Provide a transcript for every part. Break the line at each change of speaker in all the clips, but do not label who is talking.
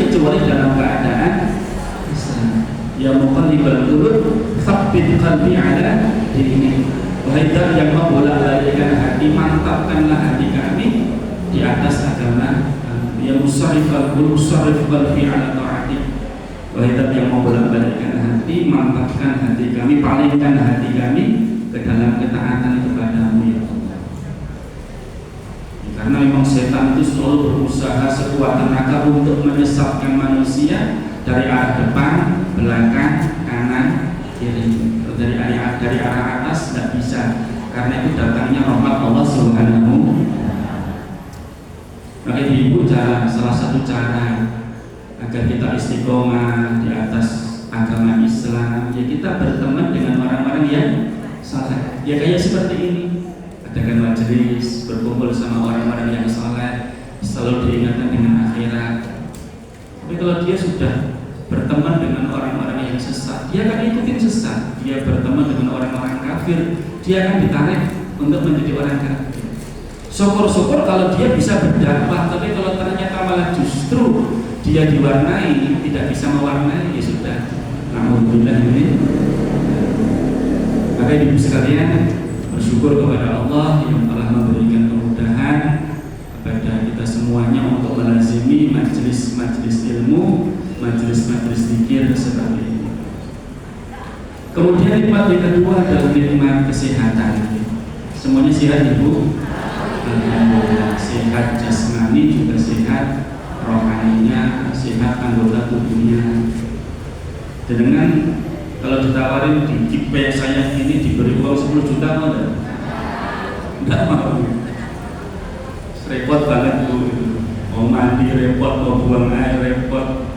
kecuali dalam keadaan Islam. Ya muqallibal qulub, tsabbit qalbi ala dinik. Wahai zat yang membolak-balikkan hati, mantapkanlah hati kami di atas agama. Ya musarrifal qulub, sarrif qalbi ala ta'atik. Wahai zat yang membolak-balikkan hati, mantapkan hati kami, palingkan hati kami ke dalam ketaatan kepadamu ya Allah. Karena memang setan itu selalu berusaha sekuat tenaga untuk menyesatkan manusia dari arah depan, belakang, kanan, kiri. Dari arah atas tidak bisa, karena itu datangnya rahmat Allah Subhanahu. Maka ibu salah satu cara agar kita istiqomah di atas agama Islam, ya kita berteman dengan orang-orang yang saleh. Ya kayak seperti ini, adakan majelis, berkumpul sama orang-orang yang saleh, selalu diingatkan dengan akhirat. Tapi kalau dia sudah berteman dengan orang-orang yang sesat, dia akan ikutin sesat. Dia berteman dengan orang-orang kafir, dia akan ditarik untuk menjadi orang kafir. Syukur-syukur kalau dia bisa berdakwah, tapi kalau ternyata malah justru dia diwarnai, tidak bisa mewarnai, ya sudah. Alhamdulillah ini. Maka ibu sekalian, bersyukur kepada Allah yang telah memberikan kemudahan kepada kita semuanya untuk melazimi majelis-majelis ilmu, majelis-majelis zikir seperti ini. Kemudian nikmat yang kedua adalah nikmat kesehatan. Semuanya sehat ibu? Alhamdulillah, sehat jasmani juga sehat, rohaninya sehat, anggota tubuhnya. Dan dengan kalau ditawarin di GP saya ini diberi uang 10 juta mau enggak mau. Repot banget bu, mau mandi repot, mau buang air repot,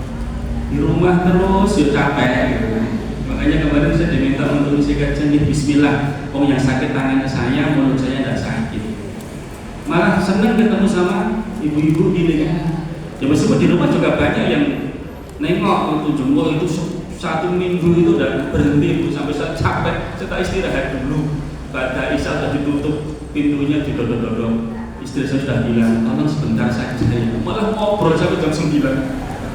di rumah terus ya capek gitu. Makanya kemarin saya diminta untuk isi kajian, bismillah, yang sakit tangannya saya, mulut saya tidak sakit. Malah senang ketemu sama ibu-ibu gini kan. Ya meskipun di rumah juga banyak yang nengok itu jengkol itu 1 minggu itu udah berhenti bu, sampai saya capek, saya istirahat dulu. Pada Isya sudah ditutup pintunya, didodok-dodok. Istri saya sudah bilang, tolong sebentar saja ya. Malah ngobrol sampai jam 9.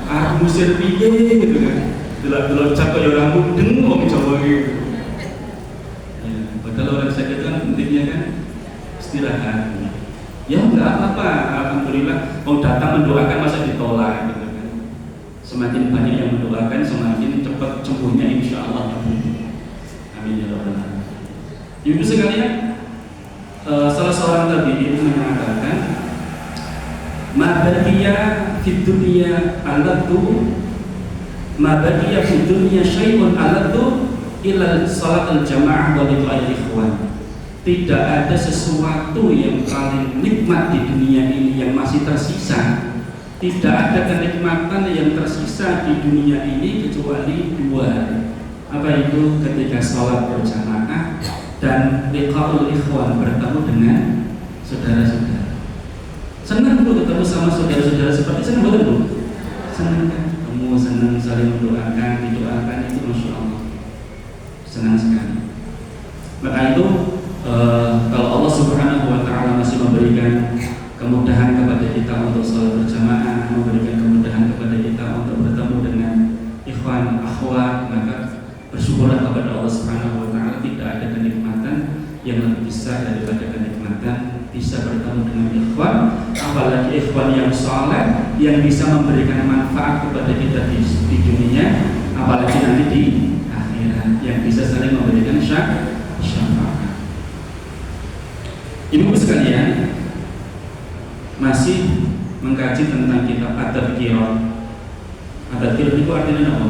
Aku musir piye gitu kan. Delok-delok cap kaya ora mudeng wong Jawa gitu. Ya, padahal orang sakit kan pentingnya kan istirahat. Ya enggak apa-apa, alhamdulillah. Mau datang mendoakan masa ditolak gitu kan. Semakin banyak yang mendoakan, semakin cepat sembuhnya insyaallah. Amin ya rabbal alamin. Ibu sekalian, salah seorang tabi'in mengatakan, ma baqiya fid dunya alatu, ma baqiya fid dunya syai'un alatu illa salatul jamaah wa liqa'il ikhwan. Tidak ada sesuatu yang paling nikmat di dunia ini yang masih tersisa. Tidak ada kenikmatan yang tersisa di dunia ini kecuali 2. Apa itu? Ketika sholat berjamaah dan liqa'ul ikhwan, bertemu dengan saudara-saudara. Senang bu ketemu sama saudara-saudara seperti senang betul bu? Senang kan? Kamu senang saling mendoakan, didoakan, itu masya Allah. Senang sekali. Maka itu kalau Allah Subhanahu wa Ta'ala masih memberikan kemudahan kepada kita untuk sholat berjamaah, memberikan kemudahan kepada kita untuk bertemu dengan ikhwan, akhwat, maka bersyukurlah kepada Allah Subhanahu wa Ta'ala. Tidak ada kenikmatan yang lebih besar daripada kenikmatan bisa bertemu dengan ikhwan, apalagi ikhwan yang saleh yang bisa memberikan manfaat kepada kita di dunia, apalagi nanti di akhirat yang bisa saling memberikan syafaat. Ibu sekalian, masih mengkaji tentang kitab At-Tadhkirah. At-Tadhkirah itu artinya apa?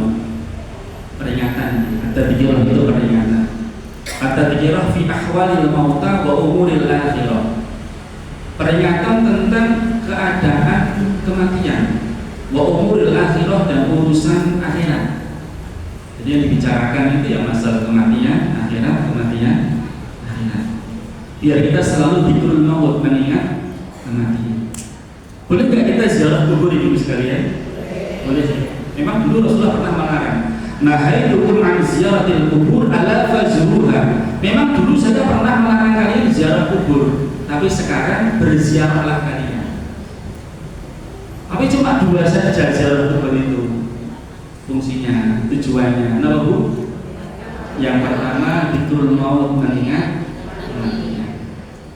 Peringatan. At-Tadhkirah itu peringatan. At-Tadhkirah fi ahwalil mauta wa umuril akhirah. Peringatan tentang keadaan kematian, wa umuril akhirah, dan urusan akhirat. Jadi yang dibicarakan itu ya masalah kematian, akhirat, kematian, akhirat. Biar kita selalu dzikrul maut, mengingat kematian. Boleh nggak kita ziarah kubur ibu sekalian? Boleh. Memang dulu Rasulullah pernah melarang. Nahaitukum an ziyaratil kubur ala fazruha. Memang dulu saya pernah melarang kalian ziarah kubur, tapi sekarang berziarahlah kalian. Tapi cuma dua saja ziarah kubur itu fungsinya, tujuannya. Kenapa Bu? Yang pertama dzikrul maut, mengingat kematian.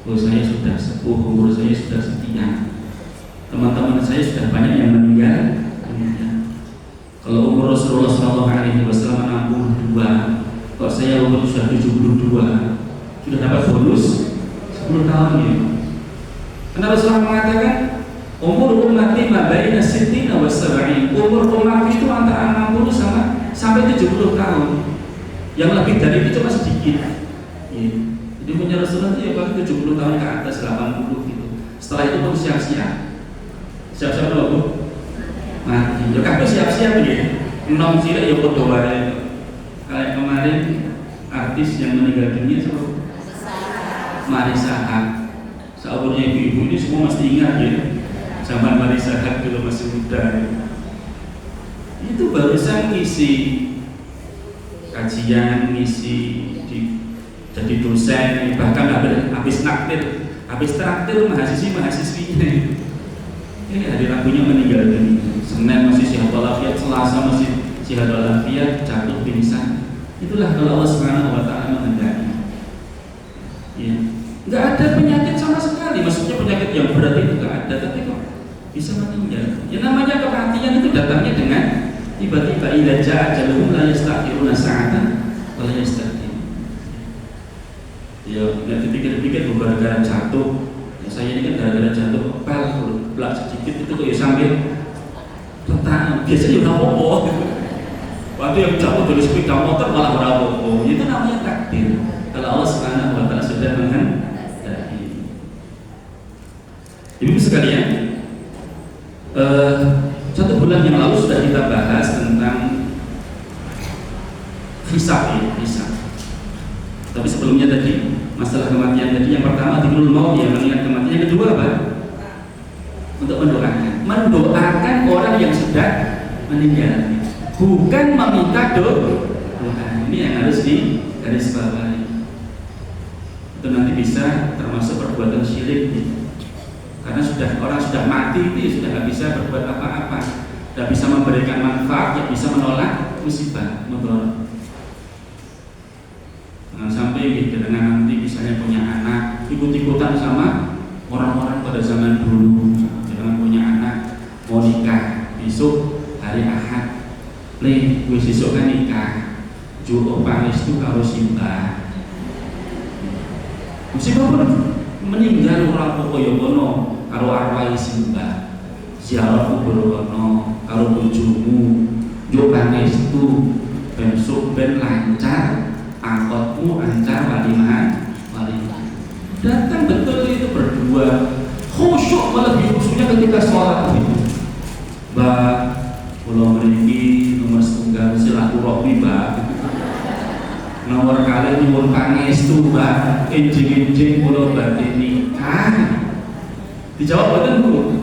Oh, saya sudah sepuh, umur saya sudah sekian, teman-teman saya sudah banyak yang meninggal. Kalau umur Rasulullah SAW 62, kalau saya umur sudah 72, sudah dapat bonus 10 tahun ya. Karena Rasulullah mengatakan umur ummati ma baina sittina wa sab'in. Umur umat itu antara 60 sampai 70 tahun. Yang lebih dari itu cuma sedikit. Ya. Jadi punya Rasulullah itu ya paling 70 tahun ke atas, 80 gitu. Setelah itu pun siap-siap. Siap-siap dulu Bu. Mati. Ya kabeh siap-siap ya. Enom cilik ya padha wae. Kayak kemarin artis yang meninggal dunia siapa? Marissa Haque. Seumurnya ibu-ibu ini semua mesti ingat ya. Zaman Marissa Haque dulu masih muda ya. Itu barusan ngisi kajian, ngisi jadi dosen, bahkan habis traktir mahasiswinya. Ini hari Rabunya meninggal dunia. Senin masih sehat walafiat, Selasa masih sehat walafiat, jatuh pingsan. Itulah kalau Allah Subhanahu wa taala menghendaki. Ya. Enggak ada penyakit sama sekali, maksudnya penyakit yang berat itu enggak ada, tapi kok bisa meninggal. Ya namanya kematian itu datangnya dengan tiba-tiba, idza jaa ajaluhum la yastakhiruna sa'atan wa la yastaqdimun. Ya, enggak dipikir-pikir gara-gara jatuh. Ya, saya ini kan gara-gara jatuh pel, belak sedikit itu kok ya sambil tetan. Biasanya udah apa-apa. Waktu yang jatuh dari sepeda motor malah udah apa-apa. Itu namanya takdir. Kalau Allah Subhanahu wa taala sudah menghendaki. Ibu sekalian, 1 bulan yang lalu sudah kita bahas tentang hisab. Tapi sebelumnya tadi masalah kematian tadi, yang pertama dzikrul maut, yang mengingat kematian. Yang kedua apa? Untuk mendoakan orang yang sudah meninggal, bukan meminta doa. Ini yang harus digarisbawahi. Itu nanti bisa termasuk perbuatan syirik. Karena orang sudah mati itu sudah nggak bisa berbuat apa-apa, tidak bisa memberikan manfaat, yang bisa menolak musibah, mudarat. Jangan sampai dengan nanti misalnya punya anak ikut-ikutan sama orang-orang pada zaman dulu. Jangan punya anak mau nikah besok hari Ahad, wis besok kan nikah, jual pangestu karo simbah. Musibah pun meninggal orang pokoyo kono karo arwah simbah, ziarah kubur kono karo bojomu, yo pangestu besok ben lancar angkotmu, lancar walimah. Datang betul itu berdua, khusyuk, malah khusyuknya ketika sholat itu. Mbak, kalau mriki nomor setunggal silaturahmi Mbak. Nomor kali nyuwun pangestu Mbak, enjing-enjing kula badhe nikah. Dijawab boten Bu?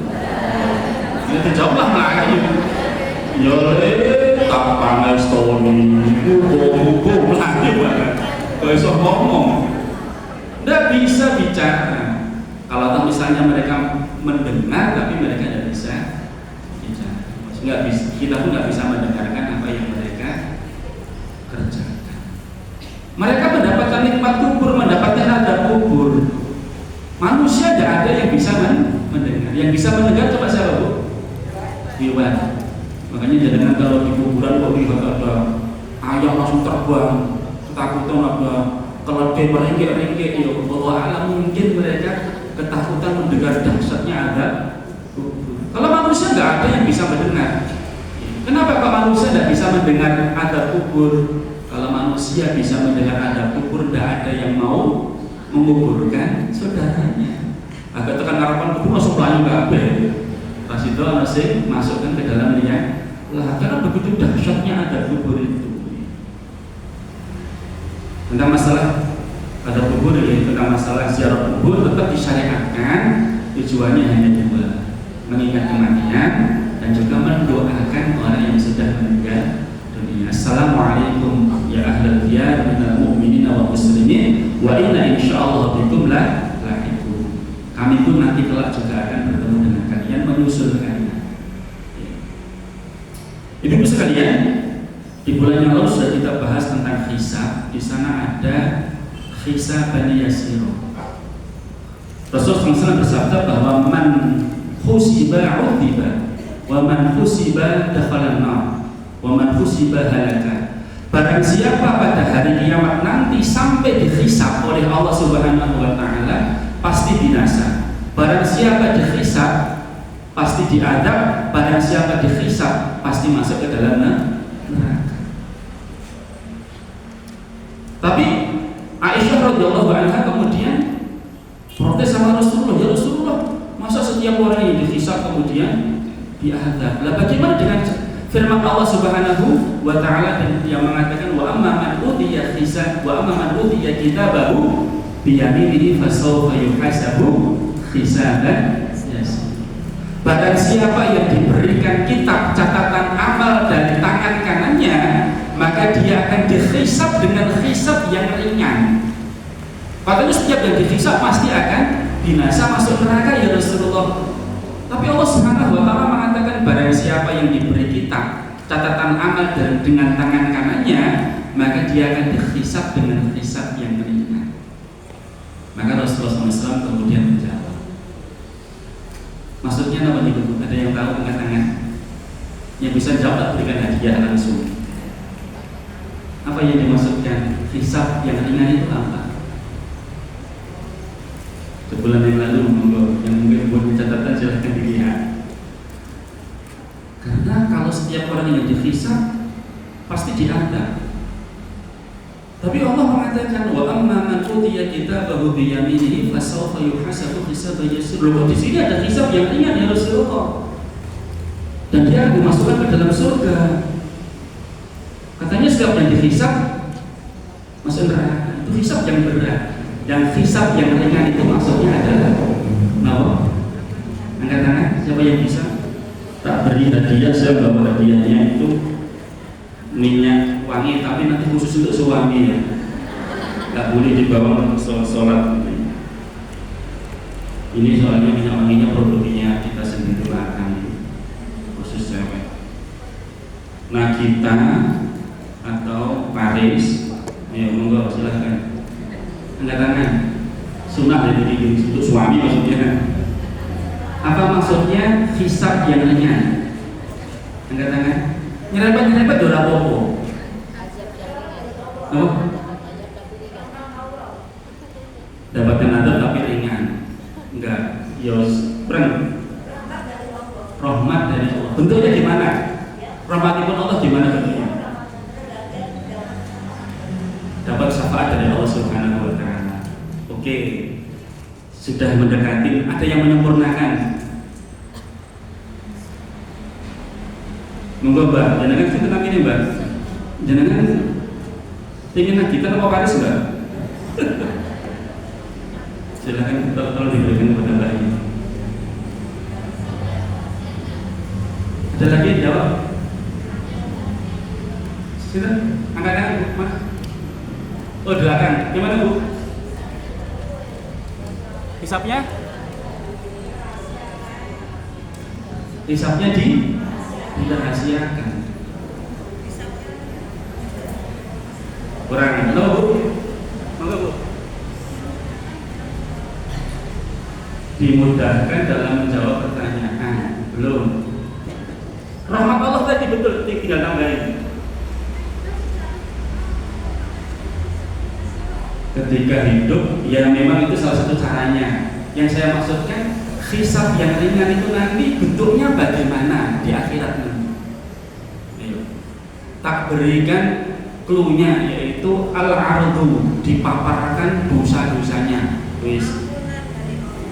Ya dijawab lah lagi. Ya tak pangestoni muga-muga lagi banget. Kok iso ngomong? Nggak bisa bicara. Kalau misalnya mereka mendengar tapi mereka tidak bisa bicara. Nggak bisa, kita pun nggak bisa mendengarkan apa yang mereka kerjakan. Mereka mendapatkan nikmat kubur, mendapatkan adab kubur. Manusia tidak ada yang bisa mendengar. Yang bisa mendengar coba siapa Bu? Hewan. Makanya jangan kalau di kuburan kok lihat ada ayam langsung terbang, ketakutan ada keledai meringkik-ringkik. Ya Allah alam, mungkin mereka ketakutan mendengar dahsyatnya adab kubur. Kalau manusia nggak ada yang bisa mendengar. Kenapa Pak manusia tidak bisa mendengar adab kubur? Kalau manusia bisa mendengar adab kubur, tidak ada yang mau menguburkan saudaranya. Agak tekan harapan kubur masuk lain kabeh. Pas itu masih masukkan ke dalam dia. Lah, karena begitu dahsyatnya adab kubur itu. Tentang masalah adab kubur, yaitu tentang masalah ziarah kubur, tetap disyariatkan. Tujuannya hanya dua: mengingat kematian dan juga mendoakan orang yang sudah meninggal dunia. Assalamualaikum ya ahlal diyar minal mu'minin wa muslimin wa inna insyaallah bikum lahiqun. Kami pun nanti kelak juga akan bertemu dengan kalian, menyusul kalian. Ibu sekalian, di bulan yang lalu sudah kita bahas tentang hisab. Di sana ada hisab Bani Yasir. Rasulullah SAW bersabda bahwa man khusiba udhiba wa man khusiba dakhalan nar wa man khusiba halaka. Barang siapa pada hari kiamat nanti sampai dihisab oleh Allah Subhanahu wa taala pasti binasa. Barang siapa dihisab pasti diadab, barang siapa dihisab pasti masuk ke dalam neraka. Tapi Aisyah radhiyallahu anha kemudian protes sama Rasulullah, ya Rasulullah, masa setiap orang yang dihisab kemudian diadab? Lah bagaimana dengan firman Allah Subhanahu wa taala yang mengatakan wa amma man utiya hisab wa amma man utiya kitabahu bi yaminihi fasawfa yuhasabu hisaban yasir. Barang siapa yang diberikan kitab catatan amal dari tangan kanannya, maka dia akan dihisab dengan hisab yang ringan. Katanya setiap yang dihisab pasti akan binasa masuk neraka ya Rasulullah. Tapi Allah Subhanahu wa taala mengatakan barang siapa yang diberi kitab catatan amal dengan tangan kanannya, maka dia akan dihisab dengan hisab yang ringan. Maka Rasulullah SAW kemudian menjawab. Maksudnya apa nih Bu? Ada yang tahu angkat tangan? Yang bisa jawab berikan hadiah langsung. Apa yang dimaksudkan hisab yang ringan itu apa? Sebulan yang lalu, yang mungkin buat catatan silahkan dilihat. Karena kalau setiap orang yang dihisab pasti diadab. Tapi Allah mengatakan wa amma man utiya kitabahu bi yaminihi fasawfa yuhasabu hisaban yasir. Di sini ada hisab yang ringan ya Rasulullah. Dan dia akan dimasukkan ke dalam surga. Katanya setiap yang dihisab masuk neraka. Itu hisab yang berat. Yang hisab yang ringan itu maksudnya adalah angkat tangan, siapa yang bisa? Tak beri hadiah, saya bawa hadiahnya itu minyak wangi, tapi nanti khusus untuk suami ya. Tak boleh dibawa untuk sholat. Ini soalnya minyak wanginya produknya kita sendiri lakukan, khusus cewek. Nah kita atau Paris, ayo monggo silahkan. Angkat tangan. Sunnah dari untuk suami maksudnya. Apa maksudnya hisab yang ringan? Angkat tangan. Nyerempet ora apa-apa. Oh? Dapatkan adab tapi ringan. Enggak, yos breng. Rahmat dari Allah. Bentuknya gimana? Rahmatipun Allah gimana bentuknya? Dapat syafaat dari Allah Subhanahu wa taala. Oke. Sudah mendekati, ada yang menyempurnakan. Monggo Mbak, jenengan sinten namine Mbak? Jenengan ingin kita apa Paris Mbak? Silakan tolong diberikan kepada Mbak ini. Ada lagi yang jawab? Silakan, angkat tangan Mas. Oh di belakang, gimana Bu? Hisabnya? Hisabnya dirahasiakan. Kurang, halo Bu? Monggo Bu. Dimudahkan dalam menjawab pertanyaan. Belum. Rahmat Allah tadi betul, tinggal tambahin. Ketika hidup, ya memang itu salah satu caranya. Yang saya maksudkan, hisab yang ringan itu nanti bentuknya bagaimana di akhirat nanti. Tak berikan clue-nya, yaitu al-ardu, dipaparkan dosa-dosanya. Wis.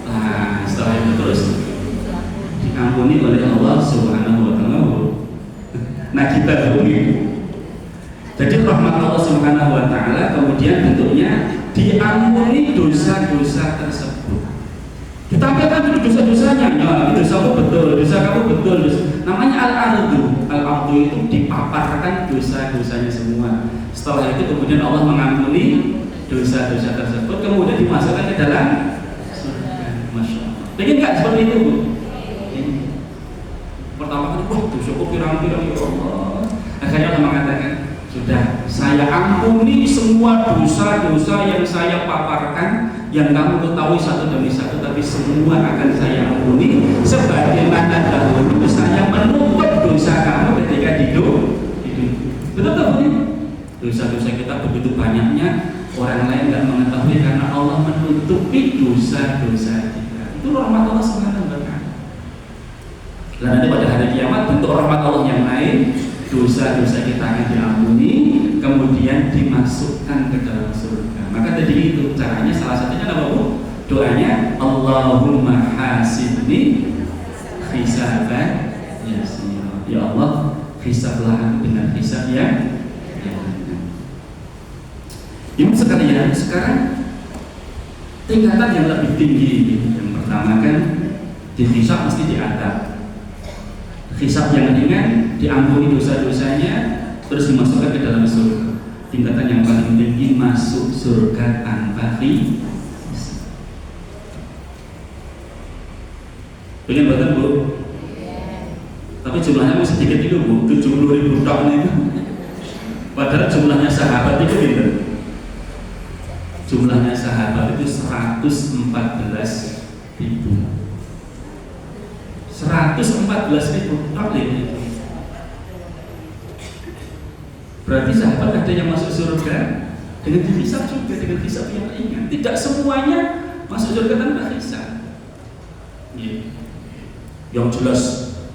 Nah, setelah itu terus diampuni oleh Allah Subhanahu wa taala. Nah, kita begitu. Jadi rahmat Allah Subhanahu wa taala kemudian bentuknya diampuni dosa-dosa tersebut. Ditampilkan itu dosa-dosanya, ya ini dosamu betul, dosa kamu betul. Namanya al-ardu. Al-ardu itu dipaparkan dosa-dosanya semua. Setelah itu kemudian Allah mengampuni dosa-dosa tersebut, kemudian dimasukkan ke dalam surga. Masya Allah. Pengen nggak seperti itu Bu? pertama kali, wah dosaku pirang-pirang ya Allah. Akhirnya Allah mengatakan, sudah saya ampuni semua dosa-dosa yang saya paparkan, yang kamu ketahui satu demi satu, tapi semua akan saya ampuni sebagaimana dahulu saya menutup dosa kamu ketika hidup. Betul-betul ini dosa-dosa kita begitu banyaknya, orang lain nggak mengetahui karena Allah menutupi dosa-dosa kita. Itu rahmat Allah Subhanahu wa Ta'ala. Dan nanti pada hari kiamat bentuk rahmat Allah yang lain, dosa-dosa kita akan diampuni, kemudian dimasukkan ke dalam surga. Maka tadi itu caranya, salah satunya apa Bu? Doanya Allahumma hasibni hisaban yasira. Ya Allah, hisablah aku dengan hisab yang Ibu sekalian, sekarang tingkatan yang lebih tinggi ini. Yang pertama kan dihisab mesti diadab. Hisab yang ringan, diampuni dosa-dosanya, terus dimasukkan ke dalam surga. Tingkatan yang paling tinggi masuk surga tanpa hisab. Pengen banget Bu? Tapi jumlahnya masih sedikit itu Bu, 70.000 tahun itu. Padahal jumlahnya sahabat itu gitu. Jumlahnya sahabat itu 114.000. 114.000 tahun. Berarti sahabat ada yang masuk surga dengan dihisab juga, dengan hisab yang ringan. Tidak semuanya masuk surga tanpa hisab. Yang jelas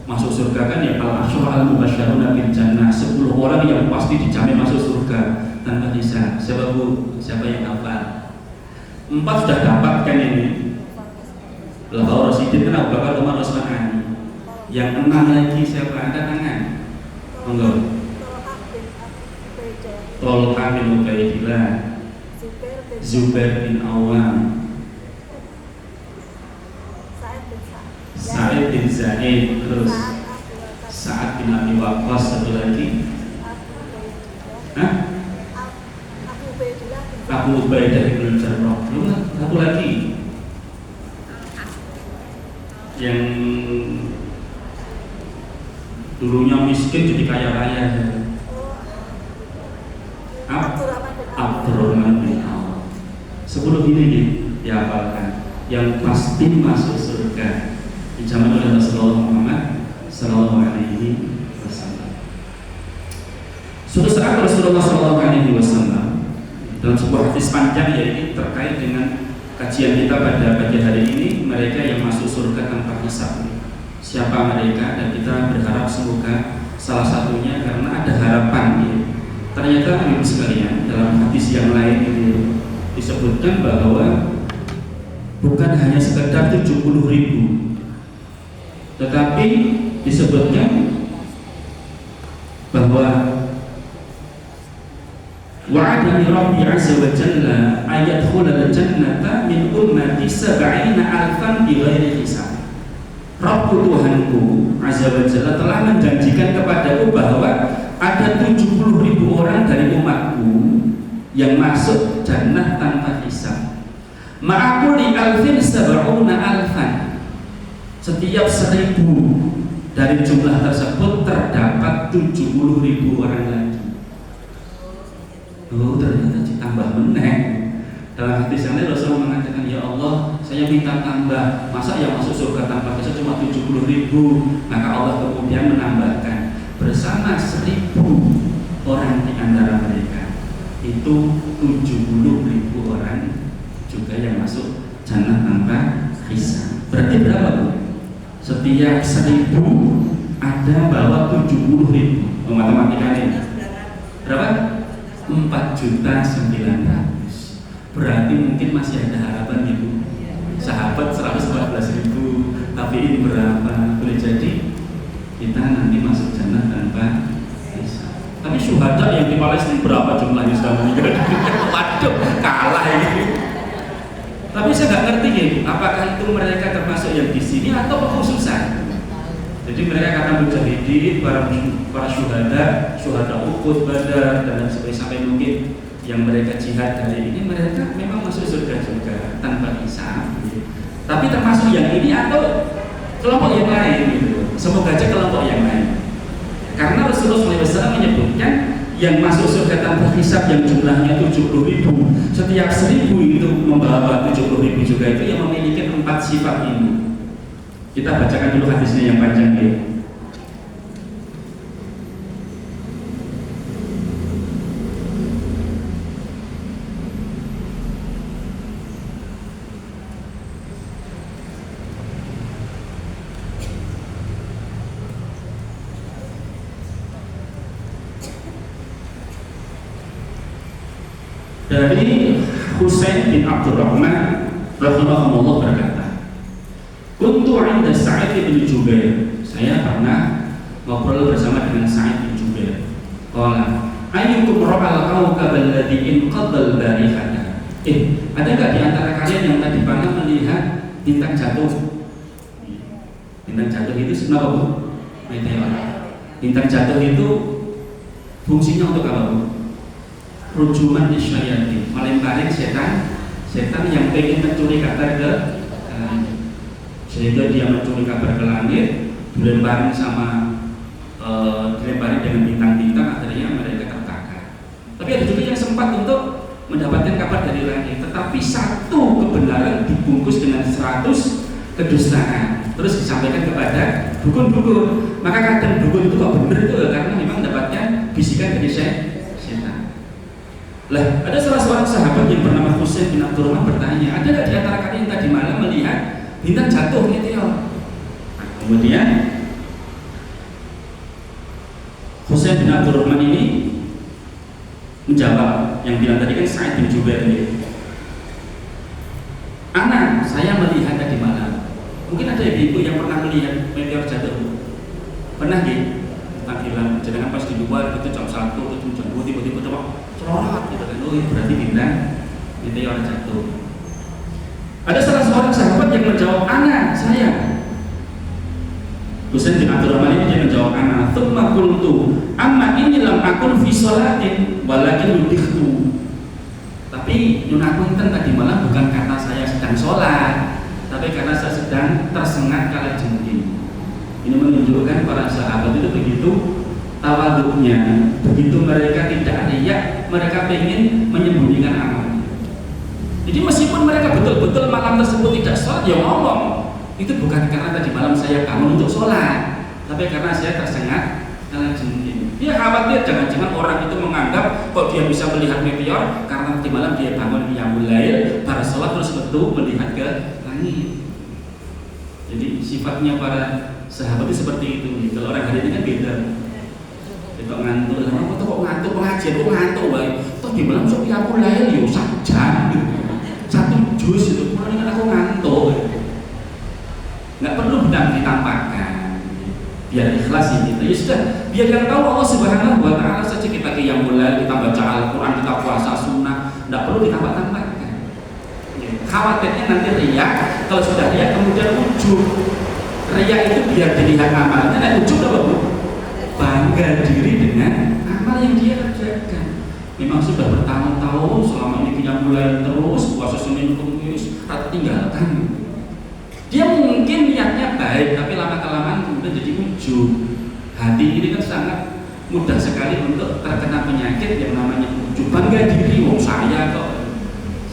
masuk surga kan ya al-asyara al-mubasysyaruna bil jannah, 10 orang yang pasti dijamin masuk surga tanpa hisab. Siapa Bu? Siapa yang hafal? 4 sudah dapat kan ini. Khulafaur Rasyidin kan Abu Bakar, Umar, Utsman, Ali. Yang 6 lagi siapa? Angkat tangan. Monggo. Tolha bin Ubaidillah, Zubair bin Awam, Sa'id bin Zaid, terus Sa'ad bin Abi Waqqas, satu lagi Abu Ubaidah bin Jarrah, satu lagi yang dulunya miskin jadi kaya raya, Abdurrahman bin Auf. 10 ini dihafalkan yang pasti masuk surga di zaman oleh Rasulullah Muhammad Sallallahu Alaihi Wasallam. Suatu saat Rasulullah Sallallahu Alaihi Wasallam dalam sebuah hadis panjang, yaitu terkait dengan kajian kita pada pagi hari ini, mereka yang masuk surga tanpa hisab. Siapa mereka? Dan kita berharap semoga salah satunya, karena ada harapan ya. Ternyata ibu sekalian, dalam hadis yang lain ini disebutkan bahwa bukan hanya sekedar 70.000, tetapi disebutkan bahwa wa'adani Rabbi azza wa jalla ayadkhulal jannata min ummati 70,000 bighairi hisab. Rabb Tuhanku azza wa jalla telah menjanjikan kepadaku bahwa ada 70.000 orang dari umatku yang masuk jannah tanpa hisab. Ma'akuli alfin sab'una alfan. Setiap 1.000 dari jumlah tersebut terdapat 70.000 orang lagi. Oh, ternyata ditambah meneng. Dalam hadis yang lain Rasulullah mengatakan, ya Allah, saya minta tambah. Masa yang masuk surga tanpa hisab cuma 70.000? Maka Allah kemudian menambahkan, bersama 1.000 orang di antara mereka itu 70.000 orang juga yang masuk jannah tanpa hisab. Berarti berapa Bu? Setiap 1.000 ada bawah 70.000. Matematikanya berapa? 4.900.000. Berarti mungkin masih ada harapan Ibu. Sahabat 114.000, tapi ini berapa? Boleh jadi kita nanti masuk jannah tanpa hisab. Tapi syuhada yang di Palestina berapa jumlahnya sudah meninggal? Waduh, kalah ini. Tapi saya nggak ngerti ya, apakah itu mereka termasuk yang di sini atau pengkhususan? Jadi mereka kata mujahidin, para syuhada Uhud, Badar, dan sebagainya, sampai mungkin yang mereka jihad hari ini, mereka memang masuk surga juga tanpa hisab. Tapi termasuk yang ini atau kelompok yang lain gitu. Semoga aja kelompok yang lain. Karena Rasulullah SAW menyebutkan yang masuk surga tanpa hisab yang jumlahnya 70.000, setiap 1.000 itu membawa 70.000 juga, itu yang memiliki 4 sifat ini. Kita bacakan dulu hadisnya yang panjang ya. Dari Husain bin Abdurrahman rahimahullah berkata, "Kuntu 'inda Sa'id bin Jubair." Saya pernah ngobrol bersama dengan Sa'id bin Jubair. Qala, "Ayyukum ra'al kawkab alladhi inqadha al-barihata?" Ada enggak di antara kalian yang tadi malam melihat bintang jatuh? Bintang jatuh itu sebenarnya apa, Bu? Meteor. Bintang jatuh itu fungsinya untuk apa, Bu? Rujuman isyayatin, melempari setan yang pengen mencuri kabar ke langit, sehingga dia mencuri kabar ke langit, dilempari dengan bintang-bintang, akhirnya mereka tertakar. Tapi ada juga yang sempat untuk mendapatkan kabar dari langit, tetapi satu kebenaran dibungkus dengan 100 kedustaan, terus disampaikan kepada dukun-dukun. Maka kadang dukun itu kok benar itu karena memang mendapatkan bisikan dari setan. Lah, ada salah seorang sahabat yang bernama Husain bin Abdurrahman bertanya, ada nggak di antara kalian yang tadi malam melihat bintang jatuh meteor? Nah, kemudian Husain bin Abdurrahman ini menjawab, yang bilang tadi kan Sa'id bin Jubair ini, "Anak, saya melihat tadi malam." Mungkin ada ibu yang pernah melihat meteor jatuh. Pernah gitu? Takdiran, jangan pas di luar itu jam 1 atau jam 2 tiba-tiba celorot gitu kan, berarti bintang meteor jatuh. Ada salah seorang sahabat yang menjawab, "Anak, saya." Husain bin Abdurrahman ini dia menjawab, "Anak." Tsumma qultu, "Amma inni lam akun fi sholatin walakin ludikhtu." Tapi nyun aku enten tadi malam bukan karena saya sedang sholat, tapi karena saya sedang tersengat kala jengking. Ini menunjukkan para sahabat itu begitu tawaduknya, begitu mereka tidak riya, mereka ingin menyembunyikan amalnya. Jadi meskipun mereka betul-betul malam tersebut tidak sholat, ya ngomong, itu bukan karena tadi malam saya bangun untuk sholat, tapi karena saya tersengat kala jengking. Dia khawatir jangan-jangan orang itu menganggap kok dia bisa melihat meteor karena tadi malam dia bangun qiyamul lail, baru sholat terus betul melihat ke langit. Jadi sifatnya para sahabat itu seperti itu. Kalau orang hari ini kan beda. Kita ngantuk, lama kok ngantuk pengajian kok ngantuk baik. Toh di malam sok qiyamul lail yo 1 jam gitu. 1 juz itu. Mulane kan aku ngantuk. Enggak perlu benar ditampakkan. Biar ikhlas ini. Ya sudah, biar yang tahu Allah Subhanahu wa taala saja kita qiyamul lail, kita baca Al-Qur'an, kita puasa sunnah, enggak perlu ditambah-tambahkan. Khawatirnya nanti riya, kalau sudah riya kemudian ujub. Riya itu biar dilihat amalnya, nah ujub apa, Bu? Bangga diri dengan amal yang dia kerjakan. Memang sudah bertahun-tahun selama ini dia mulai terus puasa Senin Kamis tak tinggalkan. Dia mungkin niatnya baik, tapi lama-kelamaan kemudian jadi ujub. Hati ini kan sangat mudah sekali untuk terkena penyakit yang namanya ujub. Bangga diri, saya kok.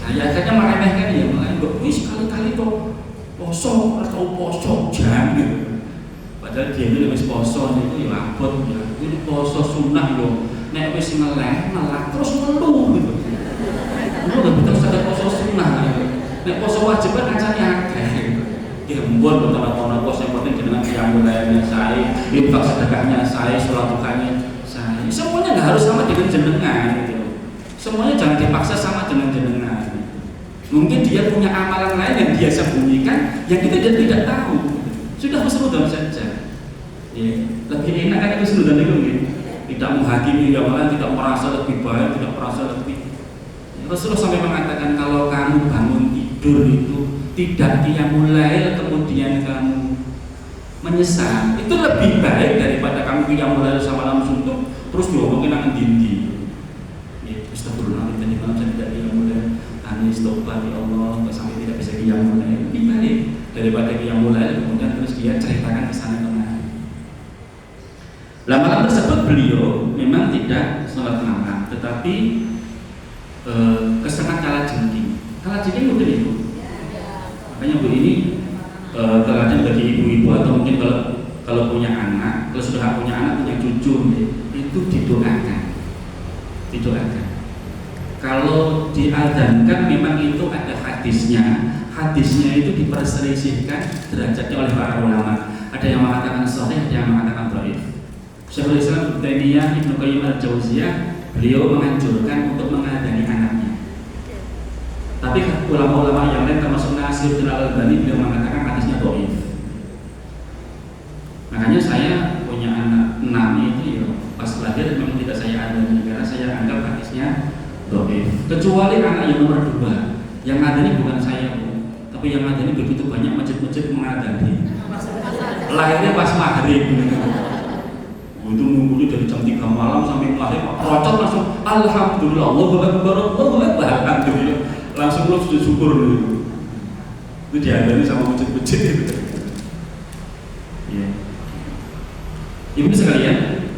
Saya akhirnya meremehkan ya, malah kok sekali-kali kok poso atau poso jam gitu. Padahal dia ini wis poso itu ya abot ya. Ini poso sunnah yo. Nek wis meleh terus ngeluh gitu. Lu betul sadar poso sunnah gitu. Nek poso wajib kan kancane akeh. Ya mbon betapa poso yang penting dengan qiyamul lailnya saya, infak sedekahnya saya, salat duhanya saya. Semuanya enggak harus sama dengan jenengan gitu. Semuanya jangan dipaksa sama dengan jenengan. Mungkin dia punya amalan lain yang dia sembunyikan, yang kita tidak tahu. Sudah husnudzon saja. Ya, lebih enak kan husnudzon itu gitu. Tidak menghakimi amalan, tidak merasa lebih baik, tidak merasa lebih. Rasulullah sampai mengatakan kalau kamu bangun tidur itu tidak qiyamul lail kemudian kamu menyesal, itu lebih baik daripada kamu qiyamul lail sama malam suntuk terus diomongin nang dindi. Ya, astagfirullah, tadi malam saya tidak qiyamul lail. Anis tobat ya Allah, sampai tidak bisa qiyamul lail. Lebih baik daripada yang mulai kemudian terus dia ceritakan ke sana kemari. Lah malam tersebut beliau memang tidak sholat malam, tetapi kesengat kala jengking. Kala jengking mungkin ibu. Makanya bu ini teladan bagi ibu-ibu atau mungkin kalau punya anak, kalau sudah punya anak punya cucu itu didoakan. Kalau diadzankan memang itu ada hadisnya. Hadisnya itu diperselisihkan derajatnya oleh para ulama. Ada yang mengatakan sahih, ada yang mengatakan dhaif. Syekhul Islam Ibnu Taimiyah, Ibnu Qayyim al-Jauziyah, beliau menganjurkan untuk mengadzani anaknya. Tapi ulama-ulama yang lain termasuk Nasiruddin Al-Albani beliau mengatakan hadisnya dhaif. Makanya saya punya anak 6 itu ya pas lahir memang tidak saya adzani karena saya anggap hadisnya dhaif. Kecuali anak yang nomor 2, yang adzani bukan saya, tapi yang adzani begitu banyak masjid-masjid mengadzani. Lahirnya pas maghrib. Itu nunggunya dari jam 3 malam sampai maghrib, rocot langsung alhamdulillah, Allahu akbar, Allahu akbar, alhamdulillah. Langsung lo sudah syukur dulu. Itu diadzani sama masjid-masjid itu. Ya. Ibu sekalian,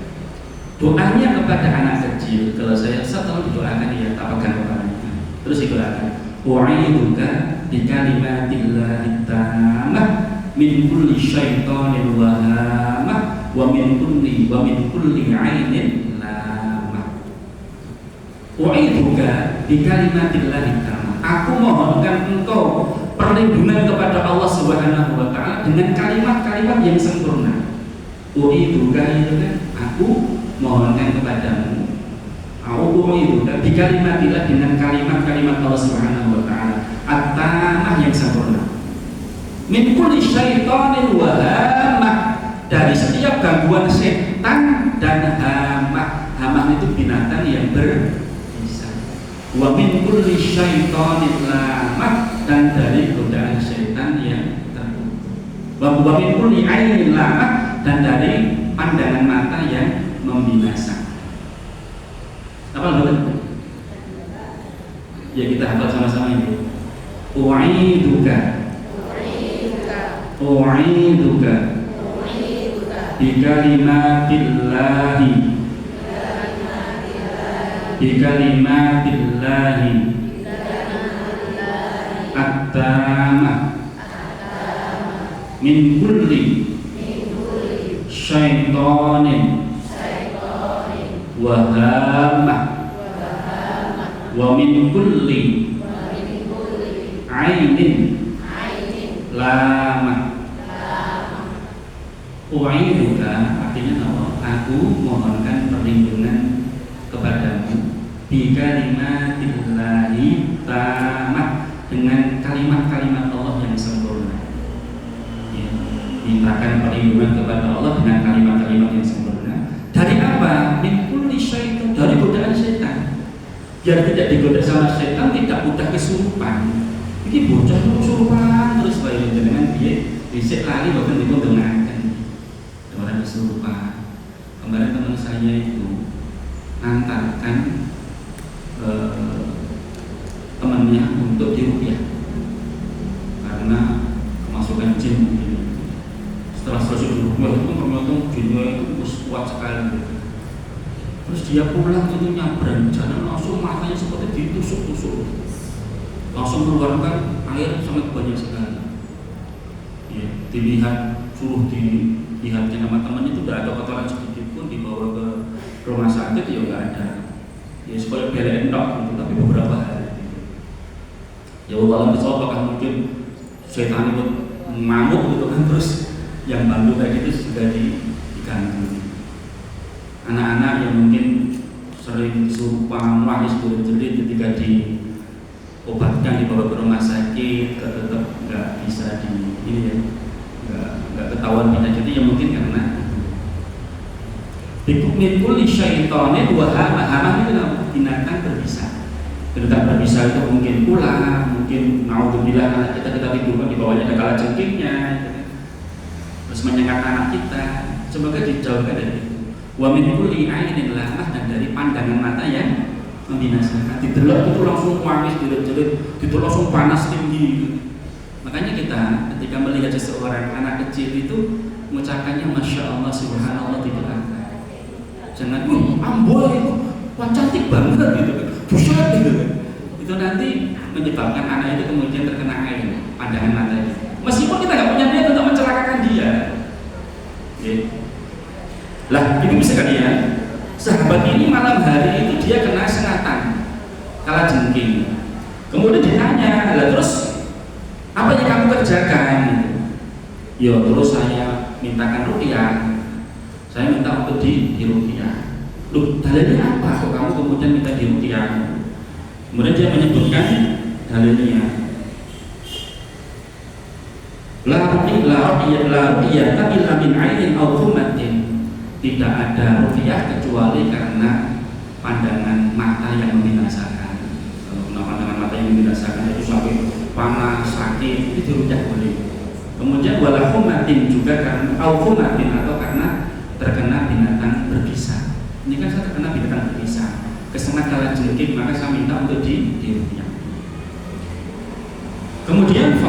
doanya kepada anak kecil, kalau saya setelah didoakan ya tak pegang kepalanya. Terus didoakan, wa'idzuka bi kalimatillahi tammah min kulli syaitanin wahamah wa min kulli 'ainin lamah. Wa'idzuka bi kalimatillahi tammah. Aku mohonkan engkau perlindungan kepada Allah Subhanahu wa taala dengan kalimat-kalimat yang sempurna. U'iduka itu kan aku mohonkan kepadamu. U'iduka bi kalimatillah dengan kalimat-kalimat Allah Subhanahu wa taala at-tammah yang sempurna. Min kulli syaitanin wa hamah, dari setiap gangguan setan dan hamah. Hamah itu binatang yang berbisa. Wa min kulli syaitanin lamah, dan dari godaan setan yang terkutuk. Wa min kulli 'ainin lamah, dan dari pandangan mata yang membinasakan. Apa betul? Ya kita hafal sama-sama ini. U'iduka bi kalimatillahi at-tammah min kulli syaitanin wahamah wa min kulli 'ainin lamah. U'iduka artinya apa? Aku mohonkan perlindungan kepadamu bi kalimatillahi tammah, dengan kalimat-kalimat Allah yang sempurna. Ya, mintakan perlindungan kepada Allah dengan kalimat-kalimat yang sempurna. Dari apa? Min kulli syaitan, dari godaan setan. Biar tidak digoda sama setan, tidak mudah kesurupan. Ini bocah kesurupan terus bayi dengan dia bisik lari bahkan dikondengakan orang kesurupan. Kemarin teman saya itu ngantarkan temannya untuk diruqyah karena kemasukan jin mungkin. Setelah selesai diruqyah itu ternyata jinnya itu kuat sekali. Terus dia pulang itu nyabrang jalan langsung matanya seperti ditusuk-tusuk, langsung mengeluarkan air sangat banyak sekali. Ya, dilihat, suruh dilihatnya sama teman itu tidak ada kotoran sedikit pun, dibawa ke rumah sakit ya nggak ada. Ya supaya belek entok gitu, tapi beberapa hari. Ya Allah bisa apakah mungkin setan itu ngamuk gitu kan, terus yang bantu kayak gitu sudah diganti. Anak-anak yang mungkin sering kesurupan, nangis jerit-jerit ketika diobatkan dibawa ke rumah sakit, tetap nggak bisa nggak ketahuan penyakitnya, yang mungkin karena min kulli syaitanin wa hamah itu binatang berbisa. Binatang berbisa itu mungkin ular, mungkin naudzubillah anak kita tidurkan di bawahnya ada kalajengkingnya, terus menyengat anak kita. Semoga dijauhkan dari itu. Wa min kulli 'ainin lamah, dan dari pandangan mata yang membinasakan. Didelok itu langsung nangis, jerit-jerit, didelok langsung panas tinggi. Makanya kita ketika melihat seseorang anak kecil itu mengucapkannya Masya Allah, Subhanallah tidak ada. Jangan amboy itu wah cantik banget gitu kan, buset gitu kan. Itu nanti menyebabkan anak itu kemudian terkena air pandangan matanya. Meskipun kita nggak punya niat untuk mencelakakan dia. Lah ini bisa kalian, sahabat ini malam hari itu dia kena sengatan, kalajengking. Kemudian ditanya, lah terus apa yang kamu kerjakan? Yo terus saya mintakan ruqyah, saya minta untuk di ruqyah. Loh dalilnya apa kok kamu kemudian minta di ruqyah? Kemudian dia menyebutkan dalilnya. La ruqyah tapi min ainin aw khummatin. Tidak ada ruqyah kecuali karena pandangan mata yang membinasakan. Kalau kena pandangan mata yang membinasakan itu sampai panas, sakit, itu ruqyah boleh. Kemudian wala khummatin juga karena aw khummatin atau karena terkena binatang berbisa. Ini kan saya terkena binatang berbisa, kesengat kalajengking, maka saya minta untuk di ruqyah. Kemudian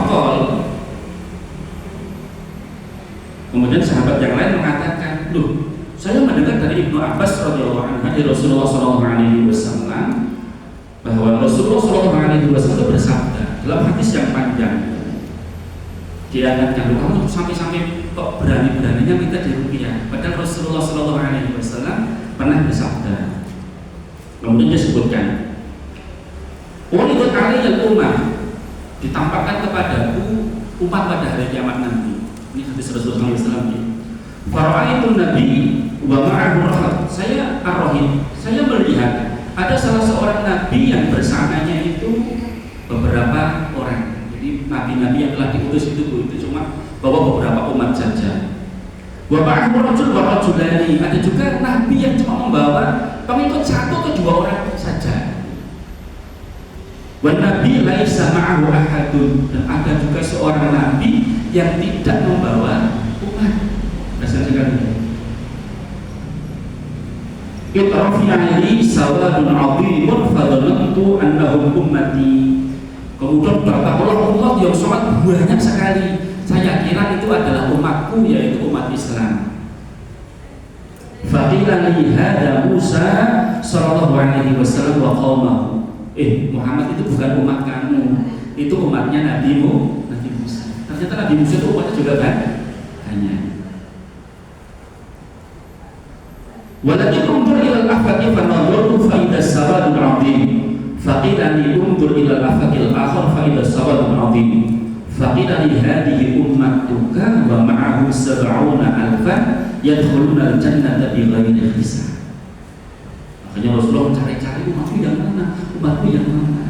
kemudian sahabat yang lain mengatakan, loh, saya mendengar dari Ibnu Abbas radhiyallahu anhu dari Rasulullah SAW bahwa Rasulullah SAW itu bersabda dalam hadis yang panjang. Dia ingatkan, kamu sampai kok berani-beraninya minta diruqyah. Padahal Rasulullah SAW pernah bersabda. Kemudian dia sebutkan, "Uridut alaiya ummah," ditampakkan kepadaku umat pada hari kiamat nanti. Ini hadis Rasulullah SAW. Fara'aitu Nabi wa ma'ahu rahab. Saya ar-rahim. Saya melihat ada salah seorang nabi yang bersamanya itu beberapa orang. Jadi nabi-nabi yang telah diutus itu cuma bawa beberapa umat saja. Wa ma'ahu rajul wa rajulani. Ada juga nabi yang cuma membawa pengikut satu atau dua orang saja. Wan nabi laisa ma'ahu ahadun. Dan ada juga seorang nabi yang tidak membawa umat. Dasar sekali. Itrafi alaihi sawadun 'azimun fadhanantu annahum ummati. Kemudian Allah yang sangat banyak sekali. Saya kira itu adalah umatku, yaitu umat Islam. Faqila li hada Musa sallallahu alaihi wasallam wa qaumahu. Muhammad itu bukan umat kamu, itu umatnya Nabi Musa. Ternyata Nabi Musa itu umatnya juga banyak. Walakin undur ila al-afaqi fa nadhurtu fa idza sawadun 'azim. Faqila li undur ila al-afaqil akhar fa idza sawadun 'azim. Faqila li hadhihi ummatuka wa ma'ahum 70,000 yadkhuluna al-jannata bighairi hisab. Makanya Rasulullah mencari-cari umatku yang mana? Umatku yang mana?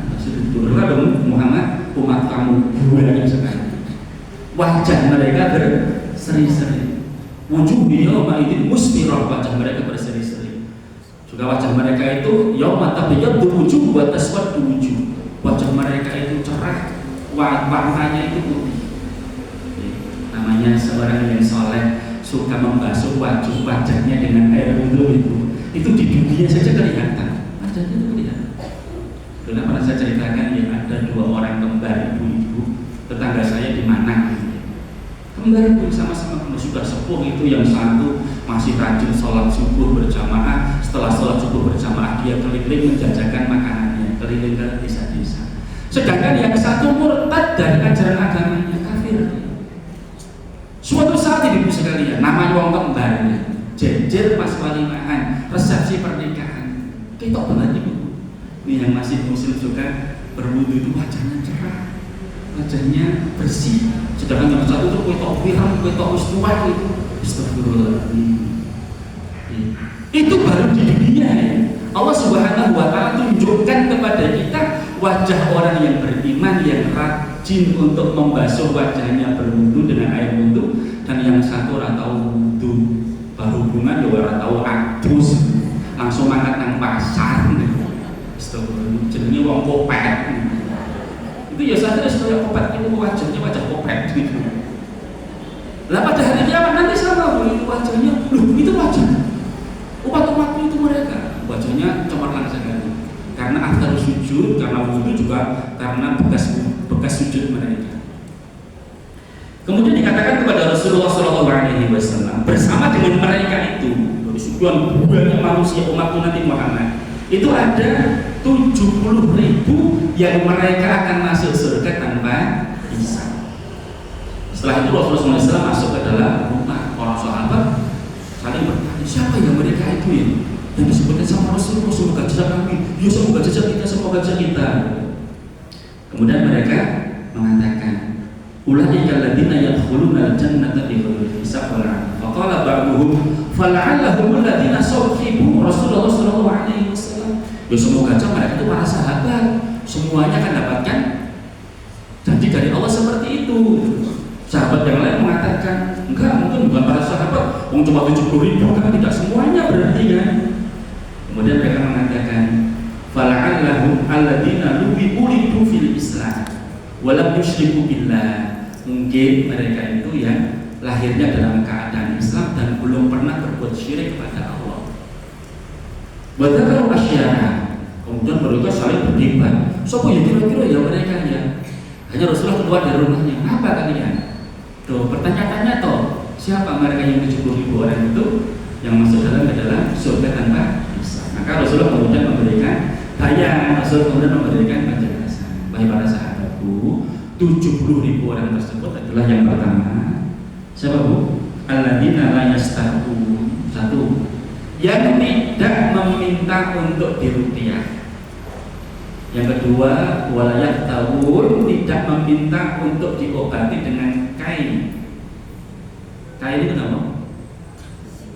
Berkata Muhammad, umat kamu banyak sekali. Wajah mereka berseri-seri. Wujuh yawma idzin musmirah, wajah mereka berseri-seri. Juga wajah mereka itu yauma tabyaddu wujuh wa taswaddu wujuh. Wajah mereka itu cerah, warnanya itu putih. Namanya seorang yang soleh suka membasuh wajahnya dengan air wudhu itu di dunia saja kelihatan. Wajahnya itu kelihatan. Dulu pernah saya ceritakan ya, ada dua orang kembar ibu-ibu tetangga saya di mana. Kembar pun sama-sama sudah sepuh itu, yang satu masih rajin sholat subuh berjamaah. Setelah sholat subuh berjamaah dia keliling menjajakan makanannya, keliling ke desa-desa. Sedangkan yang satu murtad dari ajaran agamanya, kafir. Suatu saat ibu sekalian, namanya wong kembarnya jejer pas walimahan, resepsi pernikahan. Ketok banget ibu. Ini yang masih muslim juga berwudu itu wajahnya cerah, wajahnya bersih. Sedangkan yang satu itu ketok pirang, ketok istiwa itu. Astagfirullahaladzim. Itu baru di dunia ya. Allah Subhanahu wa Ta'ala tunjukkan kepada kita wajah orang yang beriman, yang rajin untuk membasuh wajahnya berwudu dengan air wudu, dan yang satu ora tahu wudu, berhubungan ya ora tahu adus, langsung makan nang pasar. Astagfirullah, jenenge wong kopet. Itu ya sadar supaya kopet itu wajahnya wajah kopet gitu. Lah pada hari kiamat nanti sama itu wajahnya, loh itu wajah umat-umatku itu mereka wajahnya cemerlang sekali karena after sujud, karena wudu juga karena bekas sujud mereka. Kemudian dikatakan kepada Rasulullah SAW bersama dengan mereka itu, sekian banyak manusia umat Nabi Muhammad, itu ada 70.000 yang mereka akan masuk surga tanpa hisab. Setelah itu Rasulullah SAW masuk ke dalam rumah. Orang sahabat saling bertanya, siapa yang mereka itu ya? Yang disebutkan sama Rasulullah, semoga jejak kami, ya semoga jejak kita, semoga jejak kita. Kemudian mereka mengatakan, ulaika alladziina yadkhuluna al-jannata bighairi hisab wa la 'adab. Faqala ba'duhum fala'allahum alladziina sahibu Rasulullah sallallahu alaihi wasallam. Ya semoga aja mereka itu para sahabat, semuanya akan dapatkan janji dari Allah seperti itu. Sahabat yang lain mengatakan, enggak, mungkin bukan para sahabat, cuma 70.000 kan tidak semuanya berarti kan. Kemudian mereka mengatakan, fala'allahum alladziina ulidu fil Islam walam yusyriku billah. Mungkin mereka itu yang lahirnya dalam keadaan Islam dan belum pernah berbuat syirik kepada Allah. Bahkan asyara, kemudian mereka saling berdebat. Siapa ya kira-kira ya mereka ya? Hanya Rasulullah keluar dari rumahnya. Apa kalian? Tuh bertanya-tanya toh, siapa mereka yang 70.000 orang itu yang masuk ke dalam surga tanpa hisab? Maka Rasulullah kemudian memberikan bayang, Rasul kemudian memberikan penjelasan. Baik para sahabatku, 70.000 orang tersebut adalah yang pertama. Siapa bu? Alladzina la yastahun. Satu, yang tidak meminta untuk diruqyah. Yang kedua, walayah tahun, tidak meminta untuk diobati dengan kain. Kain itu apa?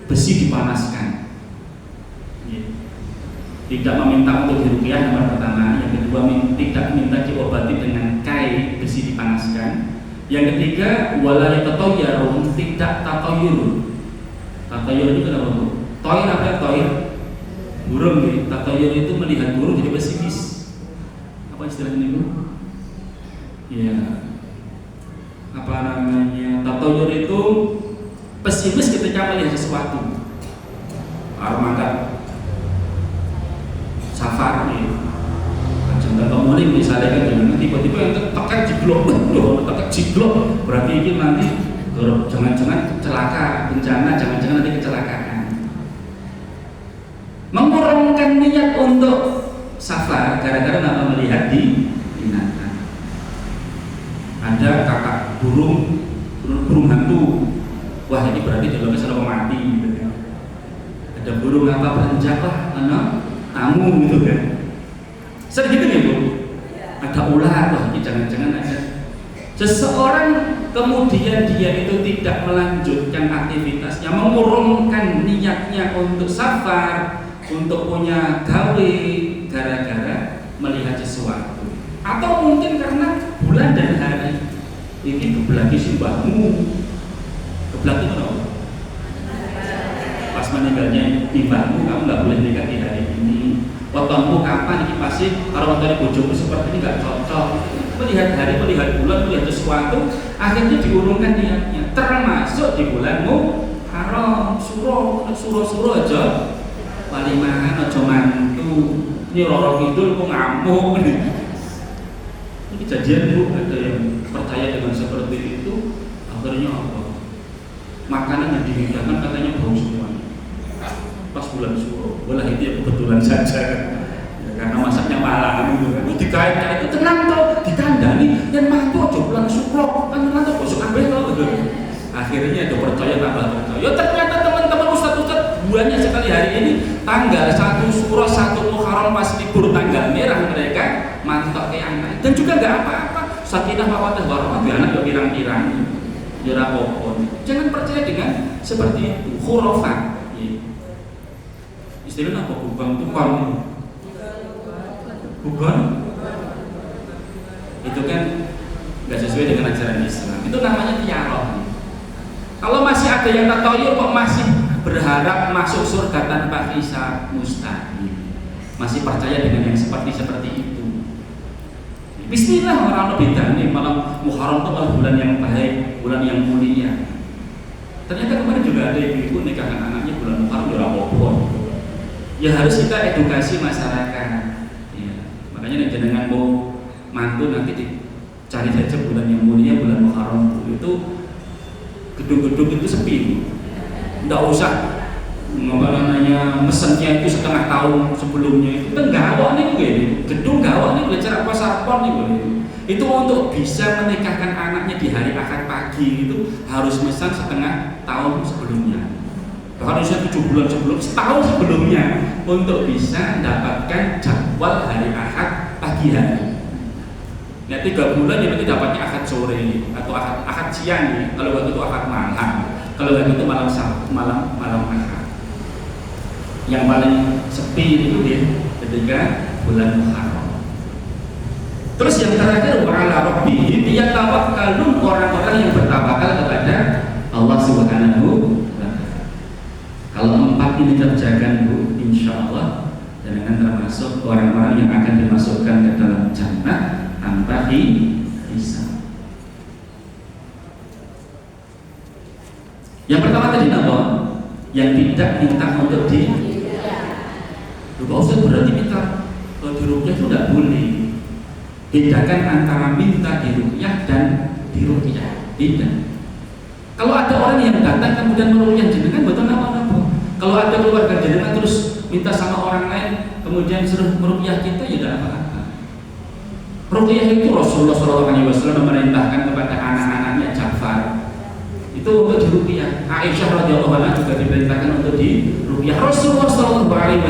Besi dipanaskan. Tidak meminta untuk diruqyah nomor pertama. Yang kedua, tidak minta diobati dengan kain besi dipanaskan. Yang ketiga, walayah tatoyarun, tidak tatoyur. Tatoyur itu kenapa bu? Toir apa toir? Burung gitu. Tatoyur itu melihat burung jadi pesimis. Apa istilahnya itu? Ya, apa namanya? Tatoyur itu pesimis ketika melihat sesuatu. Armada safar nih, jangan kemudian misalnya kan tiba-tiba yang tekan jiglok, tekan jiglok, berarti ini nanti jangan-jangan celaka, bencana, jangan-jangan nanti kecelakaan. Mengurangkan niat untuk safar gara-gara nama melihat di binatang. Ada kakak burung hantu. Wah ini berarti dalamnya sudah mati gitu kan. Ada burung apa berenjak lah, tamu gitu kan. Sering gitu ya bu. Ada ular, wah ini jangan-jangan ada. Seseorang kemudian dia itu tidak melanjutkan aktivitasnya, mengurungkan niatnya untuk safar, untuk punya gawe gara-gara melihat sesuatu, atau mungkin karena bulan dan hari ini gebelaki simbahmu. Geblak itu apa? Pas meninggalnya ibamu, kamu nggak boleh nikah di hari ini. Wetonmu kapan ini pasti kalau waktu bojomu seperti ini nggak cocok. Melihat hari, melihat bulan, melihat sesuatu, akhirnya diurungkan niatnya. Termasuk di bulanmu haram, suruh aja. Walimahan aja mantu. Ini roro kidul kok ngamuk. Ini kejadian bu, ada yang percaya dengan seperti itu, akhirnya apa? Makanan yang dihidangkan katanya bau semua. Pas bulan suruh, walah itu ya kebetulan saja. Ya, karena masaknya malam gitu kan. Dikait-kait itu tenang toh, ditandani dan mantu aja bulan suruh, kan tenang toh bosok kabeh toh. Akhirnya ada percaya tambah percaya. Ya ternyata teman-teman ustaz-ustaz bulannya sekali hari ini tanggal 1 Syuro 1 Muharram pas libur tanggal merah mereka mantok ke anak. Dan juga enggak apa-apa. Sakinah mawaddah warahmah bi anak yo pirang-pirang. Ya ora apa-apa. Jangan percaya dengan seperti itu, khurafat. Istilahnya apa? Bukan. Itu kan nggak sesuai dengan ajaran Islam. Itu namanya tiarah. Kalau masih ada yang tatoyur kok masih berharap masuk surga tanpa hisab, mustahil. Masih percaya dengan yang seperti itu. Bismillah, orang lebih nih malam Muharram itu malah bulan yang baik, bulan yang mulia. Ternyata kemarin juga ada ibu nikahkan anaknya bulan Muharram ya apa-apa. Ya harus kita edukasi masyarakat. Ya. Makanya jenengan mau mantu nanti dicari saja bulan yang mulia, bulan Muharram itu Gedung-gedung itu sepi, nggak usah mesennya itu setengah tahun sebelumnya itu kan gawang nih gue, gedung gawang nih gue cara pasar pon nih gue. Itu untuk bisa menikahkan anaknya di hari akad pagi itu harus mesan setengah tahun sebelumnya, bahkan bisa 7 bulan sebelum, setahun sebelumnya untuk bisa mendapatkan jadwal hari akad pagi hari. Nah 3 bulan ya berarti dapatnya akad sore atau akad siang nih, kalau waktu itu akad malam, kalau waktu itu malam akad. Yang paling sepi itu dia ketika bulan Muharram. Terus yang terakhir wa'ala rabbihim yatawakkalun, orang-orang yang bertawakal kepada Allah Subhanahu wa ta'ala. Kalau 4 ini terjaga Bu, insyaallah dengan termasuk orang-orang yang akan dimasukkan ke dalam jannah tanpa hisab. Yang pertama tadi apa? Yang tidak minta untuk Pak Ustaz berarti minta diruqyah itu tidak boleh. Bedakan antara minta diruqyah dan diruqyah. Tidak. Kalau ada orang yang datang kemudian meruqyah jenengan betul apa-apa. Kalau ada keluarga jenengan terus minta sama orang lain kemudian suruh meruqyah kita, ya tidak apa-apa. Ruqyah itu Rasulullah SAW memerintahkan kepada anak-anaknya Ja'far itu untuk diruqyah. Aisyah radhiyallahu anha juga diperintahkan untuk diruqyah. Rasulullah SAW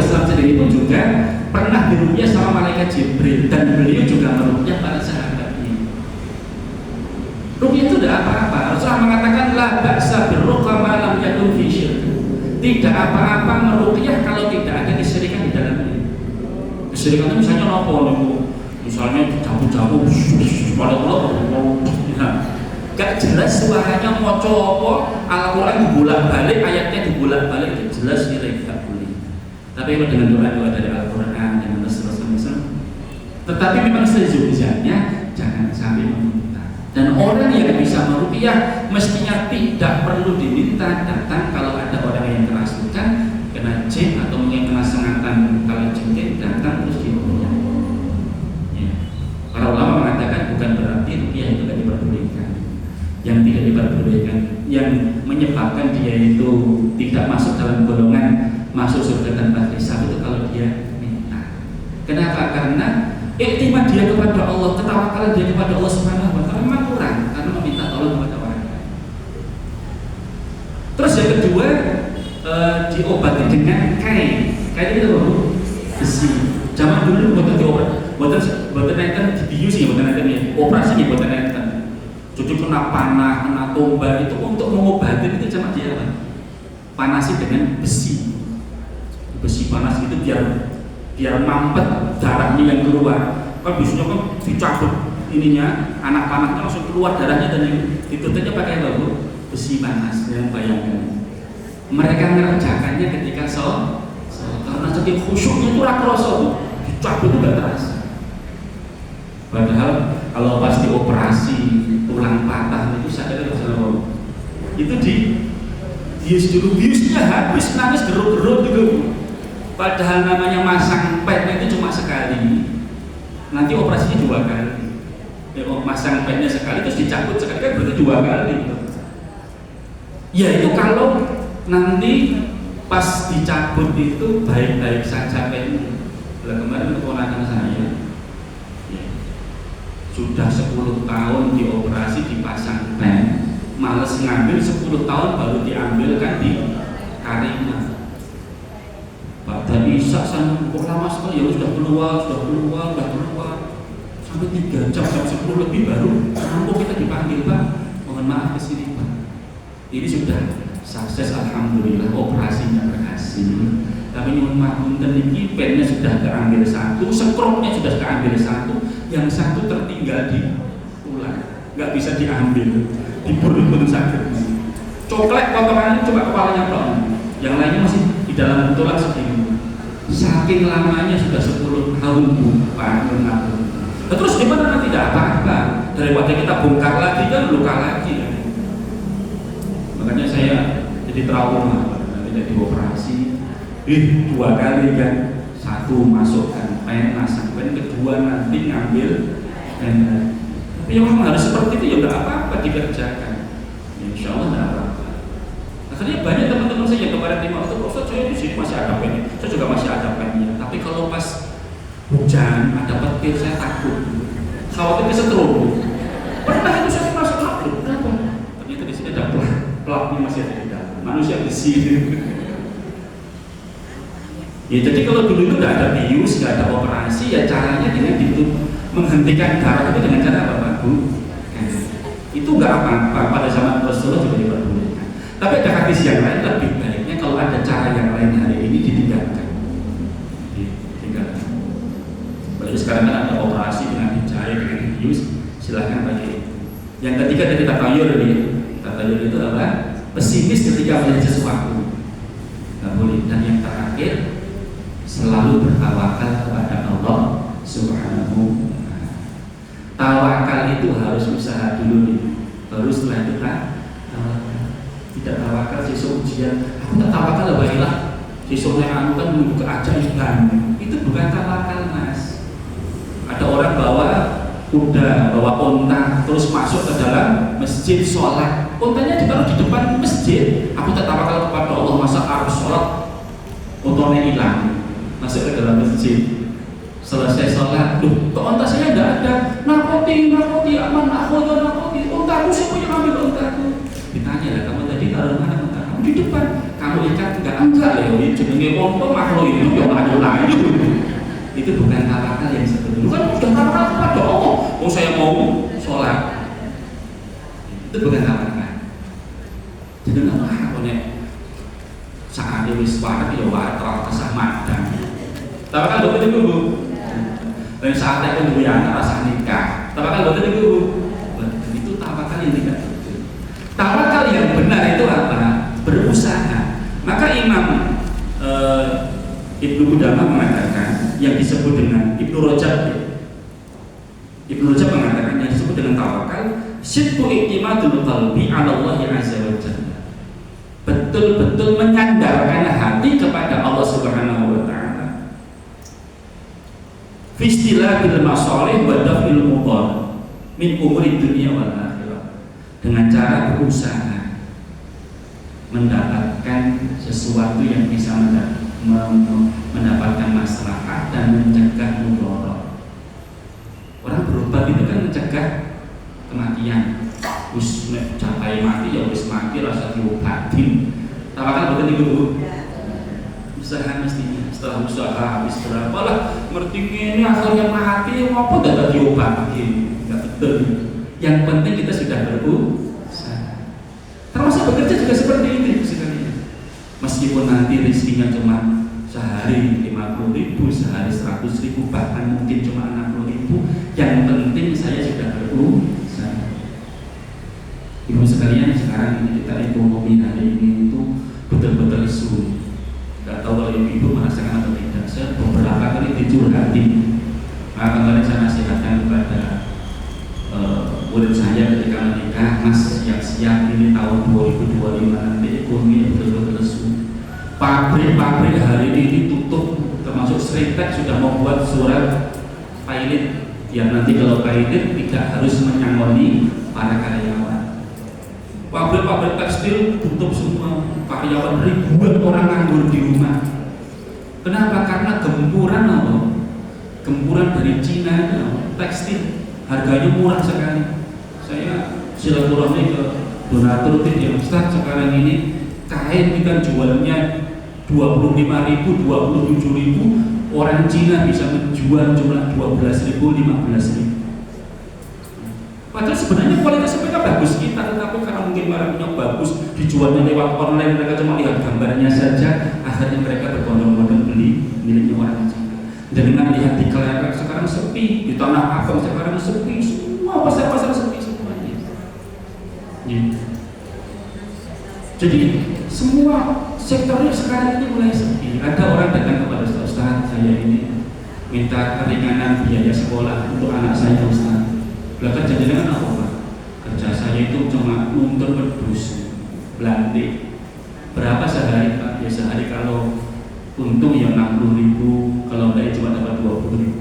sendiri pun juga pernah diruqyah sama malaikat Jibril dan beliau juga meruqyah para sahabatnya. Ruqyah itu tidak apa-apa. Rasulullah mengatakan la ba'sa birruqya ma lam yakun fi syirk. Tidak apa-apa meruqyah kalau tidak ada kesyirikan di dalamnya. Kesyirikan itu misalnya apa nih? Misalnya jamu-jamu pada gak jelas suaranya mau coba Al-Quran dibolak-balik, ayatnya dibolak-balik, itu jelas kita tidak boleh. Tapi kalau dengan doa-doa dari Al-Quran dengan Rasulullah, tetapi memang sejujurnya jangan sampai meminta. Dan orang yang bisa meruqyah mestinya tidak perlu diminta datang kalau ada orang yang kerasukan, kena jin atau mungkin kena sengatan kalau jengkel datang terus diruqyah. Ya. Para ulama mengatakan bukan berarti ruqyah itu tidak diperbolehkan. Yang tidak diperbolehkan, yang menyebabkan dia itu tidak masuk dalam golongan masuk surga tanpa hisab itu kalau dia minta. Kenapa? Karena iktimad dia kepada Allah, ketawakalan dia kepada Allah Subhanahu wa ta'ala memang kurang karena meminta tolong kepada orang lain. Terus yang kedua diobati dengan kain itu besi. Zaman dulu buatan diobat, buatan enten dibius ya, buatan enten ya, operasinya buatan enten. Jadi kena panah, kena tombak itu untuk mengobati itu cuma dia panasi dengan besi. Besi panas itu biar mampet darahnya yang keluar. Kan biasanya kan dicabut ininya, anak panahnya langsung keluar darahnya dan ditutupnya pakai apa? Besi panas. Yang bayangkan. Mereka mengerjakannya ketika sholat karena saking khusyuknya itu rakrasa tuh, dicabut itu gak terasa. Padahal kalau pas dioperasi tulang patah itu sadar itu bius dulu, biusnya habis, nangis gerut-gerut juga. Padahal namanya masang pednya itu cuma sekali, nanti operasinya 2 kali. Ya, masang pednya sekali terus dicabut sekali kan berarti 2 kali. Ya itu kalau nanti pas dicabut itu baik-baik saja pednya. Kemarin keponakan saya sudah 10 tahun dioperasi dipasang pen, males ngambil 10 tahun baru diambilkan di Karina. Pada bisa sana kok lama sekali ya sudah keluar sampai 3 jam, jam 10 lebih baru mampu kita dipanggil, Pak. Mohon maaf kesini, Pak. Ini sudah sukses, alhamdulillah operasinya berhasil. Tapi nyuwun mapunten niki pennya sudah keambil 1, sekrupnya sudah keambil 1, yang 1 tertinggal di tulang, nggak bisa diambil, diburu-buru sakit. Coklat potongannya cuma kepalanya tok, yang lainnya masih di dalam tulang segini. Saking lamanya sudah 10 tahun Bu, Pak. Nah, terus gimana? Tidak apa-apa, daripada kita bongkar lagi kan luka lagi. Makanya saya jadi trauma, nanti dioperasi. 2 kali kan, 1 masukkan pen, masang pen, kedua nanti ngambil pen. Tapi memang harus seperti itu ya nggak apa-apa dikerjakan. Ya, insya Allah tidak apa-apa. Akhirnya banyak teman-teman saya yang kemarin terima itu, Ustaz saya di sini masih ada pen, saya juga masih ada pennya. Tapi kalau pas hujan ada petir saya takut, khawatir kesetrum. Pernah itu saya masuk takut, kenapa? Ternyata di sini ada pelaknya masih ada di dalam. Manusia besi. Ya jadi kalau dulu itu tidak ada bius, tidak ada operasi, ya caranya dengan itu menghentikan darah itu dengan cara apa, Bu? Itu nggak apa-apa pada zaman Rasulullah juga diperbolehkan. Tapi ada hadis yang lain lebih baiknya kalau ada cara yang lain hari ini ditinggalkan. Ditinggalkan. Berarti sekarang kan ada operasi dengan dijahit dengan bius, silahkan pakai. Yang ketiga dari tatayur ini, tatayur itu apa? Pesimis ketika melihat sesuatu. Nggak boleh. Dan yang terakhir selalu bertawakal kepada Allah Subhanahu wa Ta'ala. Tawakal itu harus usaha dulu nih. Baru setelah itu tawakal. Tidak tawakal sesuk ujian. Aku tak tawakal baiklah. Sesuknya aku kan menunggu keajaiban. Itu bukan tawakal, Mas. Ada orang bawa kuda, bawa onta, terus masuk ke dalam masjid sholat. Ontanya ditaruh di depan masjid. Aku tak tawakal kepada Allah, masa harus sholat ontanya hilang. Masuk ke dalam masjid, selesai sholat, kok onta saya tidak ada? Nakoti, aman, nakoti, ontaku siapa yang ambil ontaku? Ditanya lah, kamu tadi taruh mana onta? Kamu di depan, kamu ikat enggak ya? Jenenge onta makhluk itu yang layu. Itu bukan tawakal yang sebetulnya. Kan sudah tawakal kepada Allah. Oh saya mau sholat, itu bukan tawakal. Jadi apa nih? Saat ini suara dia waral kesamaan. Tawakal betul itu, Bu. Dan saat itu Bu yang rasa nikah. Tawakal betul itu, Bu. Itu tawakal yang tidak betul. Tawakal yang benar itu apa? Berusaha. Maka Imam Ibnu Qudamah mengatakan yang disebut dengan Ibnu Rajab mengatakan yang disebut dengan tawakal sidqu i'timadul qalbi 'ala Allah azza wa jalla. Betul-betul menyandarkan hati kepada Allah Subhanahu wa Ta'ala. Fi istilabil masalih wa daf'il mudhar min umuri dunia wal akhirah. Dengan cara berusaha mendapatkan sesuatu yang bisa mendapatkan maslahat dan mencegah mudarat. Orang berobat itu kan mencegah kematian. Wis capai mati ya wis mati rasa diobatin. Tawakal betul itu, Bu. Usaha mestinya. Setelah usaha habis berapa lah ngerti ini akhirnya mati apa tidak diobatin. Enggak betul. Yang penting kita sudah berusaha. Termasuk bekerja juga seperti itu sekalian. Meskipun nanti rezekinya cuma sehari 50.000, sehari 100.000, bahkan mungkin cuma 60.000, yang penting saya sudah berusaha. Ibu sekalian, sekarang ini kita ekonomi hari ini itu betul-betul sulit. Gak tahu kalau ibu merasakan atau tidak. Saya beberapa kali dicurhati. Maka kemarin saya nasihatkan kepada murid saya ketika menikah, Mas siap-siap ini tahun 2025 nanti ekonomi betul-betul sulit. Pabrik-pabrik hari ini tutup, termasuk Sritek sudah membuat surat pilot yang nanti kalau pilot tidak harus menyangoni para karyawan. Pabrik-pabrik tekstil tutup semua, karyawan ribuan orang nganggur di rumah. Kenapa? Karena gempuran apa? Gempuran dari Cina itu tekstil harganya murah sekali. Saya silaturahmi ke donatur yang Ustaz, sekarang ini kain kita jualnya 25.000, 27.000, orang Cina bisa menjual cuma 12.000, 15.000. Padahal sebenarnya kualitas mereka bagus kita, tetapi karena mungkin barangnya bagus, dijualnya lewat online, mereka cuma lihat gambarnya saja, akhirnya mereka berbondong-bondong beli miliknya orang Cina. Dengan lihat di Kelewek sekarang sepi, di Tanah Abang sekarang sepi, semua pasar-pasar sepi semuanya. Jadi semua sektornya sekarang ini mulai sepi. Ada orang datang kepada Ustaz, saya ini minta keringanan biaya sekolah untuk anak saya, Ustaz. Belajar jajanan apa, Pak? Kerja saya itu cuma nuntut pedus, belandi. Berapa sehari, Pak? Ya sehari kalau untung ya 60.000, kalau enggak cuma dapat 20.000.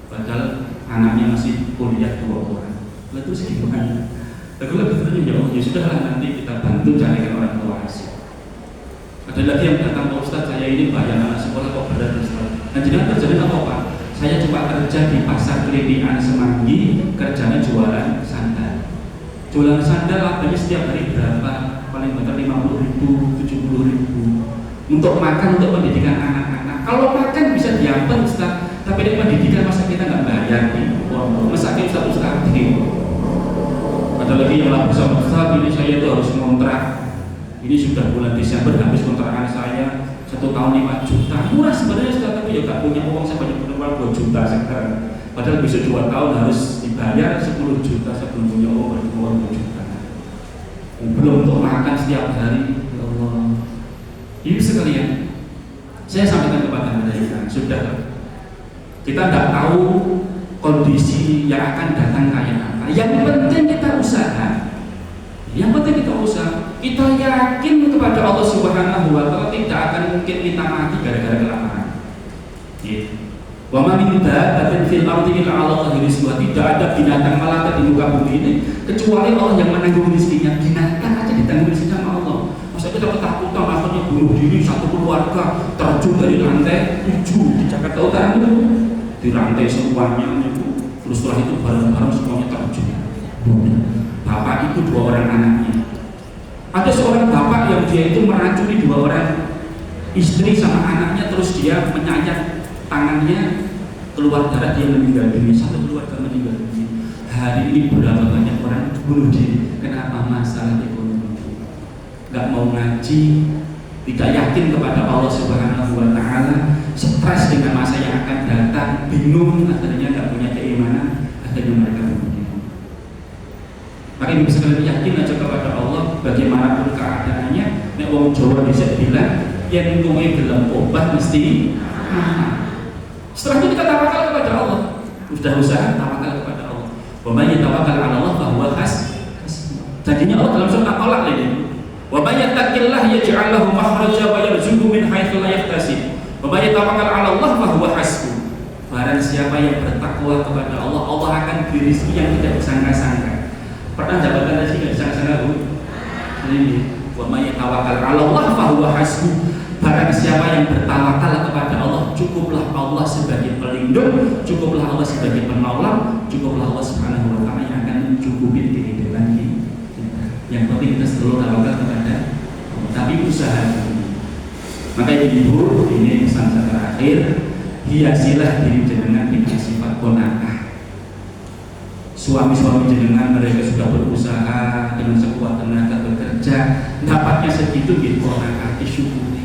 Padahal anaknya masih kuliah 2 orang. Lalu terus gimana? Lalu lebih ya ya sudahlah nanti kita bantu carikan orang tua asing. Ada lagi yang datang, Pak Ustaz, saya ini bayar anak sekolah kok berat Ustaz. Nah, jangan kerjanya apa Pak? Saya cuma kerja di pasar Kelitian Semanggi, kerjanya jualan sandal. Jualan sandal harganya setiap hari berapa? Paling banter 50.000, 70.000. Untuk makan, untuk pendidikan anak-anak. Kalau makan bisa diambil Ustaz, tapi ini pendidikan masa kita nggak bayar nih? Masa kita Ustaz ini? Ada lagi yang laku sama Ustaz, ini saya itu harus ngontrak. Ini sudah bulan Desember habis kontrakan saya 1 tahun 5 juta. Murah sebenarnya Ustaz, tapi ya gak punya uang, saya banyak uang 2 juta sekarang. Padahal bisa 2 tahun harus dibayar 10 juta sebelum punya uang 2 juta. Belum untuk makan setiap hari. Ya Allah. Ibu sekalian, saya sampaikan kepada mereka, sudah kita tidak tahu kondisi yang akan datang kayak apa. Yang penting kita usaha. Yang penting kita usaha. Kita yakin kepada Allah Subhanahu wa Ta'ala tidak akan mungkin kita mati gara-gara kelaparan. Wa ma min dabbatin fil ardi illa 'ala Allahi rizquha. Tidak ada binatang melata di muka bumi ini kecuali Allah yang menanggung rezekinya. Binatang aja ditanggung rezekinya sama Allah. Masa kita ketakutan akhirnya bunuh diri satu keluarga terjun dari lantai 7 di Jakarta Utara itu, di rantai semuanya itu, terus setelah itu barang-barang semuanya terjun. Bapak itu 2 orang anaknya. Ada seorang bapak yang dia itu meracuni 2 orang istri sama anaknya, terus dia menyayat tangannya, keluar darah, dia meninggal dunia. Satu keluarga meninggal dunia. Hari ini berapa banyak orang bunuh diri? Kenapa? Masalah ekonomi. Gak mau ngaji, tidak yakin kepada Allah Subhanahu wa Ta'ala, stres dengan masa yang akan datang, bingung, akhirnya gak punya keimanan, akhirnya mereka bunuh diri. Maka ibu sekalian yakin aja kepada Allah, bagaimanapun keadaannya. Nek wong Jawa bisa bilang, yang kowe gelem obat mesti mahal. Setelah itu kita tawakal kepada Allah. Sudah usaha tawakal kepada Allah. Wa may yatawakkal 'ala Allah fa huwa hasbuh. Jadinya Allah dalam surat Al-Alaq ini, wa may yattaqillah yaj'al lahu makhraja wa yarzuqhu min haitsu la yahtasib. Wa may yatawakkal 'ala Allah fa huwa hasbuh. Barang siapa yang bertakwa kepada Allah, Allah akan beri rezeki yang tidak disangka-sangka. Pernah jabatan rezeki tidak disangka-sangka, Bu? Ini wa may yatawakkal 'ala Allah fa huwa hasbuh. Barang siapa yang bertawakal kepada Allah, cukuplah Allah sebagai pelindung, cukuplah Allah sebagai penolong, cukuplah Allah Subhanahu wa Ta'ala yang akan mencukupi kehidupan kita. Yang penting kita selalu tawakal kepada Allah, tapi usaha. Maka ibu, ini pesan saya terakhir, hiasilah diri jenengan dengan sifat qanaah. Suami-suami jenengan mereka sudah berusaha dengan sekuat tenaga bekerja, dapatnya segitu gitu, qanaah, disyukuri.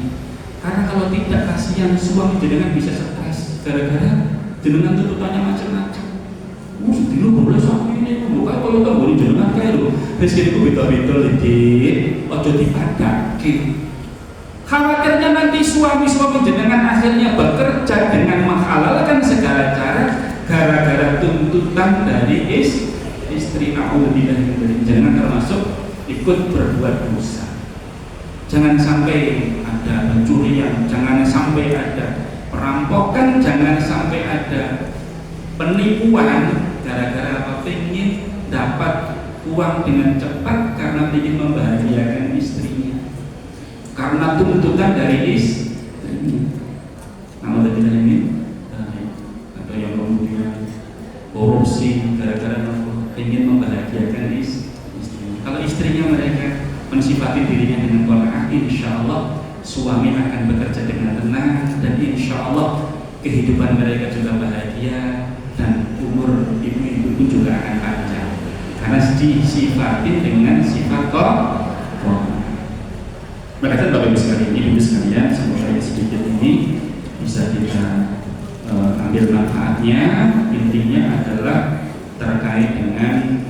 Karena kalau tidak, kasihan suami jenengan bisa stres gara-gara jenengan tuntutannya macam-macam. Dulu boleh sampai ini, bukan kalau tahu boleh jenengan kayak lo. Rezeki itu betul-betul di, ojo dipadaki. Khawatirnya nanti suami-suami jenengan akhirnya bekerja dengan menghalalkan segala cara gara-gara tuntutan dari istri. Na'udzubillah min jenengan termasuk ikut berbuat dosa. Jangan sampai ada pencurian, jangan sampai ada perampokan, jangan sampai ada penipuan gara-gara apa? Pengen dapat uang dengan cepat karena ingin membahagiakan istrinya, karena tuntutan dari istrinya. Namun ini ada yang kemudian korupsi gara-gara ingin membahagiakan istrinya. Kalau istrinya mereka mensifati dirinya dengan qanaah, insya Allah suami akan bekerja dengan tenang, dan insya Allah kehidupan mereka juga bahagia, dan umur ibu-ibu itu juga akan panjang karena disifati dengan sifat qanaah. Maka Bapak Ibu sekalian, Ibu sekalian, semoga sedikit ini bisa kita ambil manfaatnya. Intinya adalah terkait dengan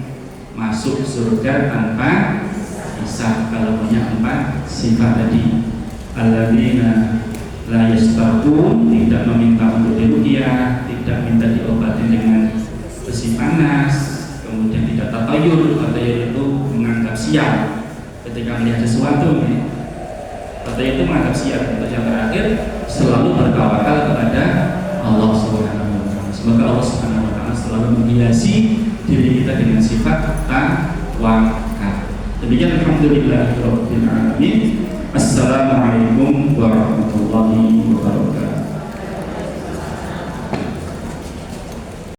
masuk surga tanpa hisab. Kalau punya 4 sifat tadi, alladzina la yastarqun, tidak meminta untuk diruqyah, tidak minta diobati dengan besi panas, kemudian tidak tatayur. Tatayur itu menganggap sial ketika melihat sesuatu. Tatayur itu menganggap sial. Untuk yang terakhir, selalu bertawakal kepada Allah Subhanahu wa Ta'ala. Semoga Allah Subhanahu wa Ta'ala selalu menghiasi diri kita dengan sifat tawakal. Demikian Alhamdulillahirabbil alamin.